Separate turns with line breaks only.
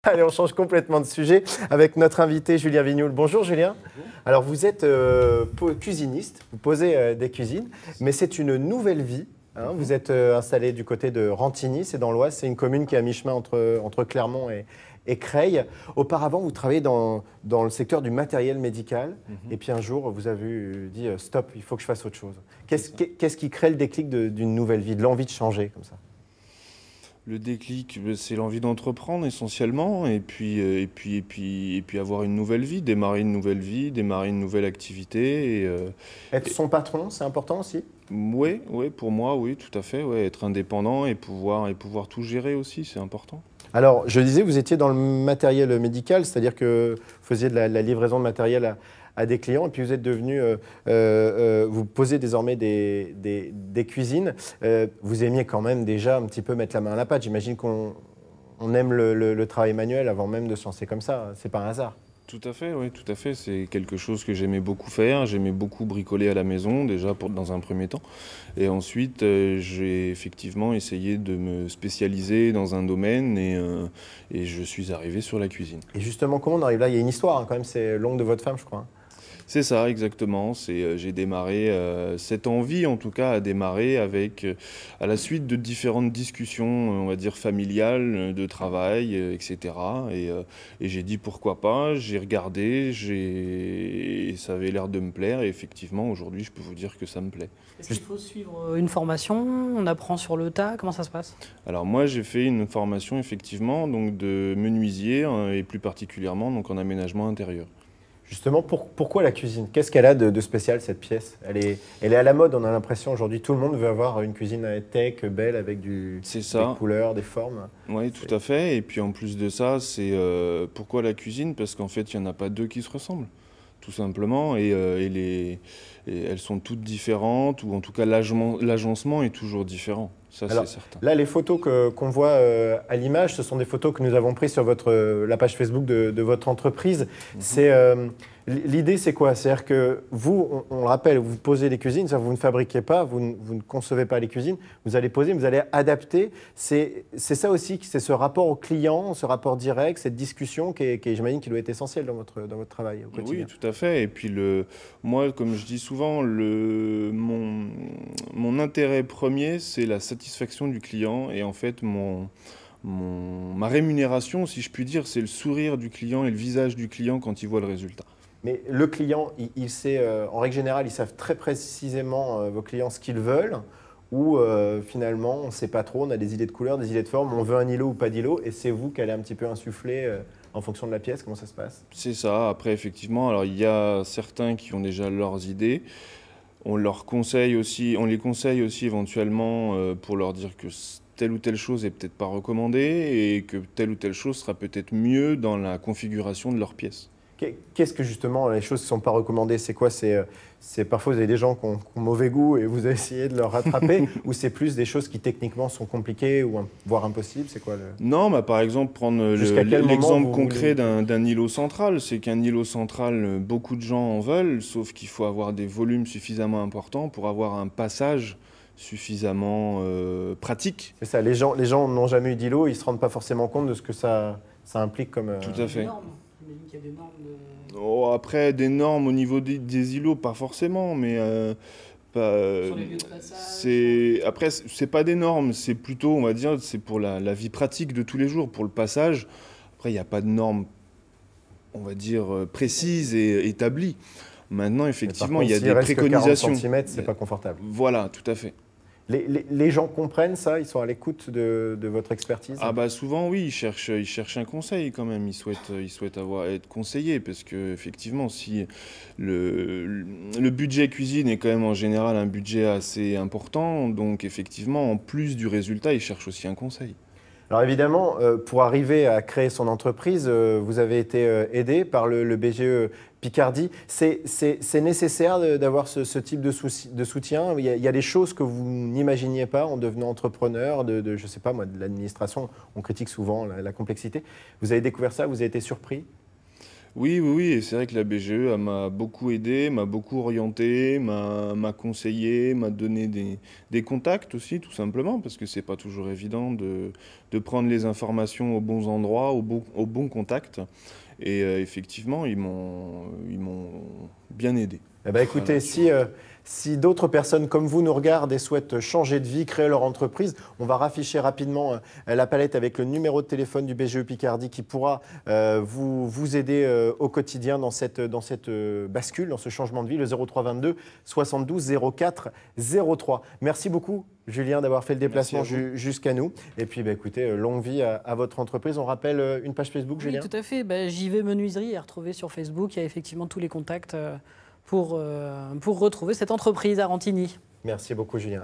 Allez, on change complètement de sujet avec notre invité Julien Vignoul. Bonjour Julien. Bonjour. Alors vous êtes cuisiniste, vous posez des cuisines, mais c'est une nouvelle vie. Hein. Vous êtes installé du côté de Rantigny, c'est dans l'Oise, c'est une commune qui est à mi-chemin entre Clermont et Creil. Auparavant, vous travaillez dans le secteur du matériel médical, et puis un jour, vous avez dit « stop, il faut que je fasse autre chose ». Qu'est-ce qui crée le déclic d'une nouvelle vie, de l'envie de changer comme ça ?
Le déclic, c'est l'envie d'entreprendre essentiellement, et puis avoir une nouvelle vie, démarrer une nouvelle activité.
Être son patron, c'est important aussi ?
Oui, pour moi, oui, tout à fait. Ouais, être indépendant et pouvoir tout gérer aussi, c'est important.
Alors, je disais, vous étiez dans le matériel médical, c'est-à-dire que vous faisiez de la livraison de matériel à des clients, et puis vous êtes devenu, vous posez désormais des cuisines. Vous aimiez quand même déjà un petit peu mettre la main à la pâte. J'imagine qu'on aime le travail manuel avant même de se lancer comme ça. C'est pas un hasard.
Tout à fait, oui, tout à fait. C'est quelque chose que j'aimais beaucoup faire. J'aimais beaucoup bricoler à la maison, déjà dans un premier temps. Et ensuite, j'ai effectivement essayé de me spécialiser dans un domaine et je suis arrivé sur la cuisine.
Et justement, comment on arrive là? Il y a une histoire, hein, quand même, c'est l'oncle de votre femme, je crois. Hein.
C'est ça, exactement. J'ai démarré, cette envie en tout cas a démarré à la suite de différentes discussions, on va dire familiales, de travail, etc. Et j'ai dit pourquoi pas, j'ai regardé, et ça avait l'air de me plaire. Et effectivement, aujourd'hui, je peux vous dire que ça me plaît.
Est-ce qu'il faut suivre une formation? On apprend sur le tas? Comment ça se passe?
Alors moi, j'ai fait une formation effectivement donc de menuisier et plus particulièrement donc en aménagement intérieur.
Justement, pourquoi la cuisine? Qu'est-ce qu'elle a de spécial, cette pièce? Elle est à la mode, on a l'impression aujourd'hui. Tout le monde veut avoir une cuisine high-tech, belle, avec des couleurs, des formes.
Oui, tout à fait. Et puis en plus de ça, c'est pourquoi la cuisine? Parce qu'en fait, il n'y en a pas deux qui se ressemblent, tout simplement. Et elles sont toutes différentes, ou en tout cas, l'agencement est toujours différent. Ça, c'est certain.
Là, les photos qu'on voit à l'image, ce sont des photos que nous avons prises sur la page Facebook de votre entreprise. L'idée, c'est quoi? C'est-à-dire que vous, on le rappelle, vous posez les cuisines, vous ne fabriquez pas, vous ne concevez pas les cuisines, vous allez poser, vous allez adapter. C'est ça aussi, c'est ce rapport au client, ce rapport direct, cette discussion qui j'imagine, qui doit être essentielle dans votre travail au quotidien.
Oui, tout à fait. Et puis, moi, comme je dis souvent, mon intérêt premier, c'est la satisfaction du client. Et en fait, ma rémunération, si je puis dire, c'est le sourire du client et le visage du client quand il voit le résultat.
Mais le client, il sait, en règle générale, ils savent très précisément, vos clients, ce qu'ils veulent, ou finalement, on ne sait pas trop, on a des idées de couleurs, des idées de forme, on veut un îlot ou pas d'îlot, et c'est vous qui allez un petit peu insuffler en fonction de la pièce. Comment ça se passe?
C'est ça. Après, effectivement, alors il y a certains qui ont déjà leurs idées. On les conseille aussi éventuellement pour leur dire que telle ou telle chose est peut-être pas recommandée et que telle ou telle chose sera peut-être mieux dans la configuration de leur pièce.
Qu'est-ce que justement les choses ne sont pas recommandées? C'est quoi? C'est parfois vous avez des gens qui ont mauvais goût et vous essayez de leur rattraper ou c'est plus des choses qui techniquement sont compliquées ou voire impossibles? C'est quoi
Non, par exemple, prendre l'exemple concret d'un îlot central. C'est qu'un îlot central, beaucoup de gens en veulent, sauf qu'il faut avoir des volumes suffisamment importants pour avoir un passage suffisamment pratique.
C'est ça, les gens n'ont jamais eu d'îlot, ils ne se rendent pas forcément compte de ce que ça implique comme...
Tout à fait.
J'imagine qu'il y a des normes
après, des normes au niveau des îlots, pas forcément, mais...
sur les lieux de passage.
Après, c'est pas des normes, c'est plutôt, on va dire, c'est pour la vie pratique de tous les jours, pour le passage. Après, il n'y a pas de normes, on va dire, précises et établies. Maintenant, effectivement, il y a des préconisations.
40 cm, c'est pas confortable.
Voilà, tout à fait.
Les gens comprennent ça? Ils sont à l'écoute de votre expertise?
Souvent, oui, ils cherchent un conseil quand même. Ils souhaitent être conseillés parce que effectivement, si le budget cuisine est quand même en général un budget assez important, donc effectivement, en plus du résultat, ils cherchent aussi un conseil.
Alors évidemment, pour arriver à créer son entreprise, vous avez été aidé par le BGE Picardie. C'est nécessaire d'avoir ce type de soutien. Il y a des choses que vous n'imaginiez pas en devenant entrepreneur, je sais pas moi, de l'administration. On critique souvent la complexité. Vous avez découvert ça, vous avez été surpris?
Oui, oui, oui, et c'est vrai que la BGE elle m'a beaucoup aidé, m'a beaucoup orienté, m'a conseillé, m'a donné des contacts aussi, tout simplement, parce que c'est pas toujours évident de prendre les informations aux bons endroits, au bon contact. Et effectivement, ils m'ont bien aidé.
Eh ben, écoutez,
Voilà,
si d'autres personnes comme vous nous regardent et souhaitent changer de vie, créer leur entreprise, on va rafficher rapidement la palette avec le numéro de téléphone du BGE Picardie qui pourra vous aider au quotidien dans cette bascule, dans ce changement de vie, le 03 22 72 04 03. Merci beaucoup, Julien, d'avoir fait le déplacement jusqu'à nous. Et puis, écoutez, longue vie à votre entreprise. On rappelle une page Facebook, Julien ?
Oui, tout à fait. JV Menuiserie est retrouvé sur Facebook. Il y a effectivement tous les contacts pour retrouver cette entreprise à Rantigny.
Merci beaucoup, Julien.